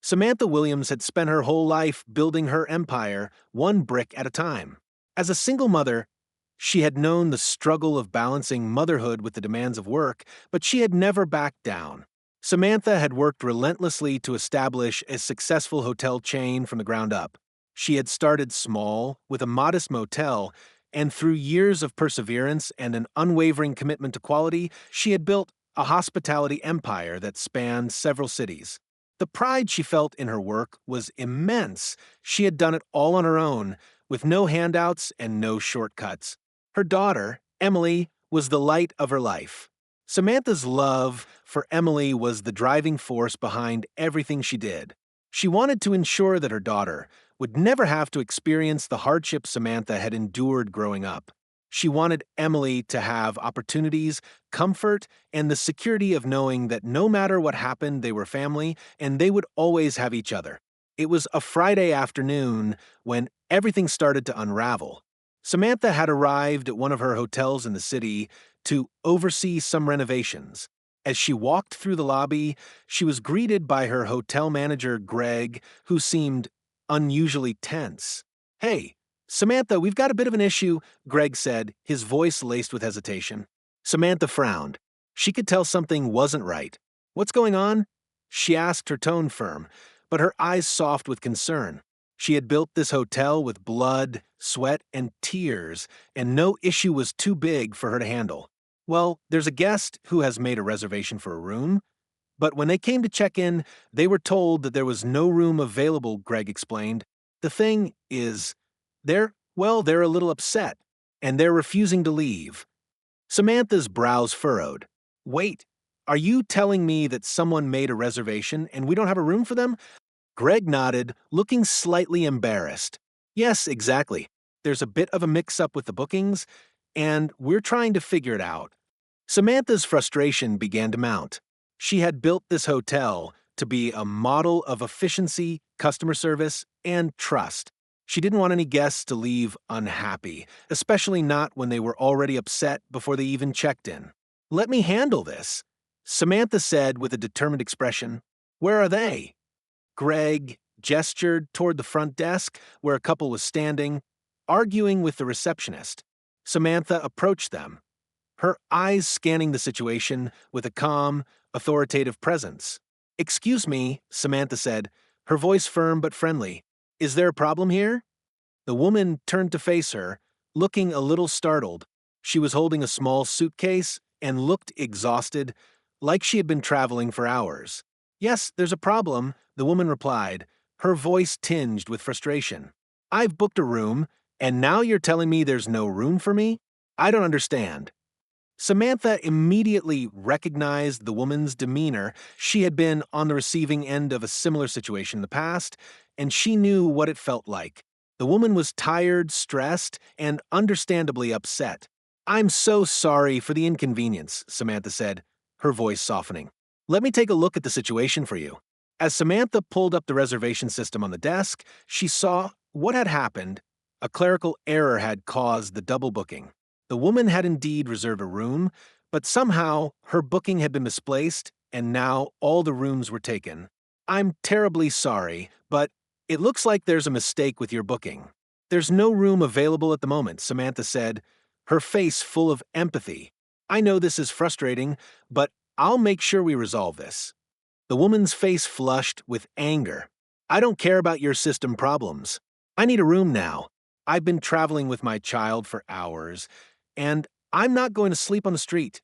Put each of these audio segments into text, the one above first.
Samantha Williams had spent her whole life building her empire one brick at a time. As a single mother, she had known the struggle of balancing motherhood with the demands of work, but she had never backed down. Samantha had worked relentlessly to establish a successful hotel chain from the ground up. She had started small, with a modest motel, and through years of perseverance and an unwavering commitment to quality, she had built a hospitality empire that spanned several cities. The pride she felt in her work was immense. She had done it all on her own, with no handouts and no shortcuts. Her daughter, Emily, was the light of her life. Samantha's love for Emily was the driving force behind everything she did. She wanted to ensure that her daughter would never have to experience the hardships Samantha had endured growing up. She wanted Emily to have opportunities, comfort, and the security of knowing that no matter what happened, they were family and they would always have each other. It was a Friday afternoon when everything started to unravel. Samantha had arrived at one of her hotels in the city to oversee some renovations. As she walked through the lobby, she was greeted by her hotel manager, Greg, who seemed unusually tense. "Hey, Samantha, we've got a bit of an issue," Greg said, his voice laced with hesitation. Samantha frowned. She could tell something wasn't right. "What's going on?" she asked, her tone firm, but her eyes soft with concern. She had built this hotel with blood, sweat, and tears, and no issue was too big for her to handle. "Well, there's a guest who has made a reservation for a room, but when they came to check in, they were told that there was no room available," Greg explained. "The thing is, they're a little upset, and they're refusing to leave." Samantha's brows furrowed. "Wait, are you telling me that someone made a reservation and we don't have a room for them?" Greg nodded, looking slightly embarrassed. "Yes, exactly. There's a bit of a mix-up with the bookings, and we're trying to figure it out." Samantha's frustration began to mount. She had built this hotel to be a model of efficiency, customer service, and trust. She didn't want any guests to leave unhappy, especially not when they were already upset before they even checked in. "Let me handle this," Samantha said with a determined expression. "Where are they?" Greg gestured toward the front desk, where a couple was standing, arguing with the receptionist. Samantha approached them, her eyes scanning the situation with a calm, authoritative presence. "Excuse me," Samantha said, her voice firm but friendly. "Is there a problem here?" The woman turned to face her, looking a little startled. She was holding a small suitcase and looked exhausted, like she had been traveling for hours. "Yes, there's a problem," the woman replied, her voice tinged with frustration. "I've booked a room, and now you're telling me there's no room for me? I don't understand." Samantha immediately recognized the woman's demeanor. She had been on the receiving end of a similar situation in the past, and she knew what it felt like. The woman was tired, stressed, and understandably upset. "I'm so sorry for the inconvenience," Samantha said, her voice softening. "Let me take a look at the situation for you." As Samantha pulled up the reservation system on the desk, she saw what had happened. A clerical error had caused the double booking. The woman had indeed reserved a room, but somehow her booking had been misplaced, and now all the rooms were taken. "I'm terribly sorry, but it looks like there's a mistake with your booking." "There's no room available at the moment," Samantha said, her face full of empathy. "I know this is frustrating, but I'll make sure we resolve this." The woman's face flushed with anger. "I don't care about your system problems. I need a room now. I've been traveling with my child for hours, and I'm not going to sleep on the street."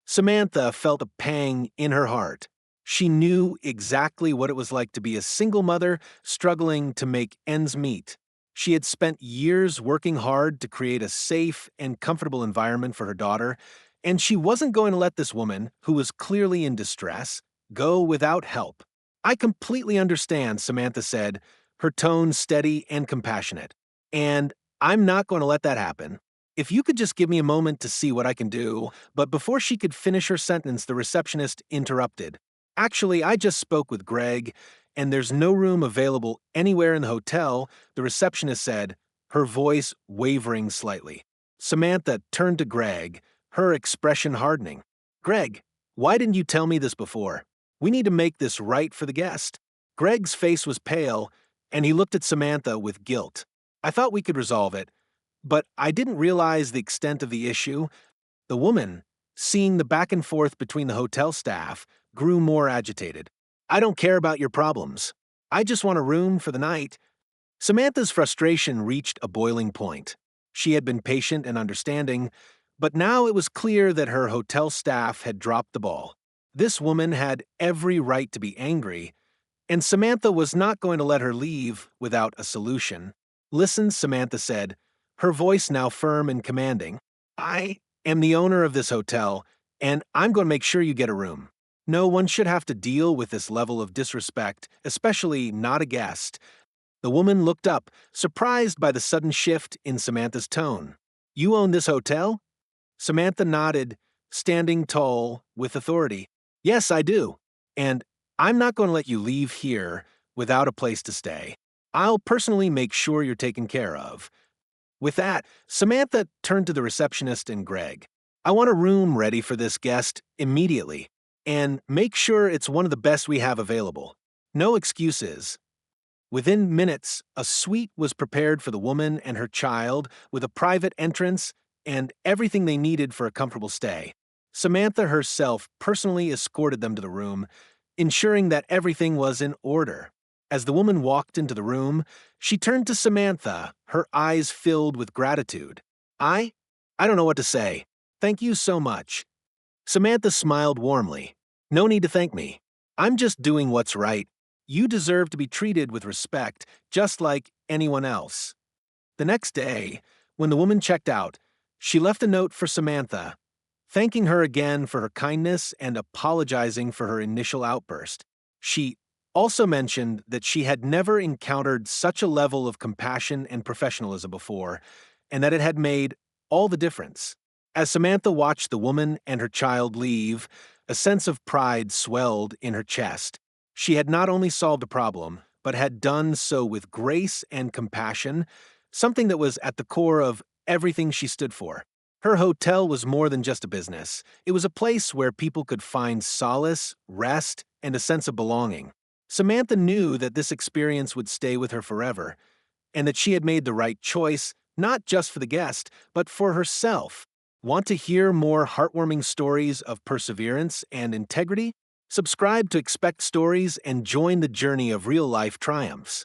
Samantha felt a pang in her heart. She knew exactly what it was like to be a single mother struggling to make ends meet. She had spent years working hard to create a safe and comfortable environment for her daughter, and she wasn't going to let this woman, who was clearly in distress, go without help. "I completely understand," Samantha said, her tone steady and compassionate. "And I'm not going to let that happen. If you could just give me a moment to see what I can do." But before she could finish her sentence, the receptionist interrupted. "Actually, I just spoke with Greg, and there's no room available anywhere in the hotel," the receptionist said, her voice wavering slightly. Samantha turned to Greg, her expression hardening. "Greg, why didn't you tell me this before? We need to make this right for the guest." Greg's face was pale, and he looked at Samantha with guilt. I thought we could resolve it, but I didn't realize the extent of the issue. The woman, seeing the back and forth between the hotel staff, grew more agitated. I don't care about your problems. I just want a room for the night. Samantha's frustration reached a boiling point. She had been patient and understanding, but now it was clear that her hotel staff had dropped the ball. This woman had every right to be angry, and Samantha was not going to let her leave without a solution. Listen, Samantha said, her voice now firm and commanding. I am the owner of this hotel, and I'm going to make sure you get a room. No one should have to deal with this level of disrespect, especially not a guest. The woman looked up, surprised by the sudden shift in Samantha's tone. You own this hotel? Samantha nodded, standing tall, with authority. Yes, I do. And I'm not going to let you leave here without a place to stay. I'll personally make sure you're taken care of. With that, Samantha turned to the receptionist and Greg. I want a room ready for this guest immediately, and make sure it's one of the best we have available. No excuses. Within minutes, a suite was prepared for the woman and her child with a private entrance and everything they needed for a comfortable stay. Samantha herself personally escorted them to the room, ensuring that everything was in order. As the woman walked into the room, she turned to Samantha, her eyes filled with gratitude. I don't know what to say. Thank you so much. Samantha smiled warmly. No need to thank me. I'm just doing what's right. You deserve to be treated with respect, just like anyone else. The next day, when the woman checked out, she left a note for Samantha, thanking her again for her kindness and apologizing for her initial outburst. She also mentioned that she had never encountered such a level of compassion and professionalism before, and that it had made all the difference. As Samantha watched the woman and her child leave, a sense of pride swelled in her chest. She had not only solved a problem, but had done so with grace and compassion, something that was at the core of everything she stood for. Her hotel was more than just a business. It was a place where people could find solace, rest, and a sense of belonging. Samantha knew that this experience would stay with her forever, and that she had made the right choice, not just for the guest, but for herself. Want to hear more heartwarming stories of perseverance and integrity? Subscribe to expect stories and join the journey of real-life triumphs.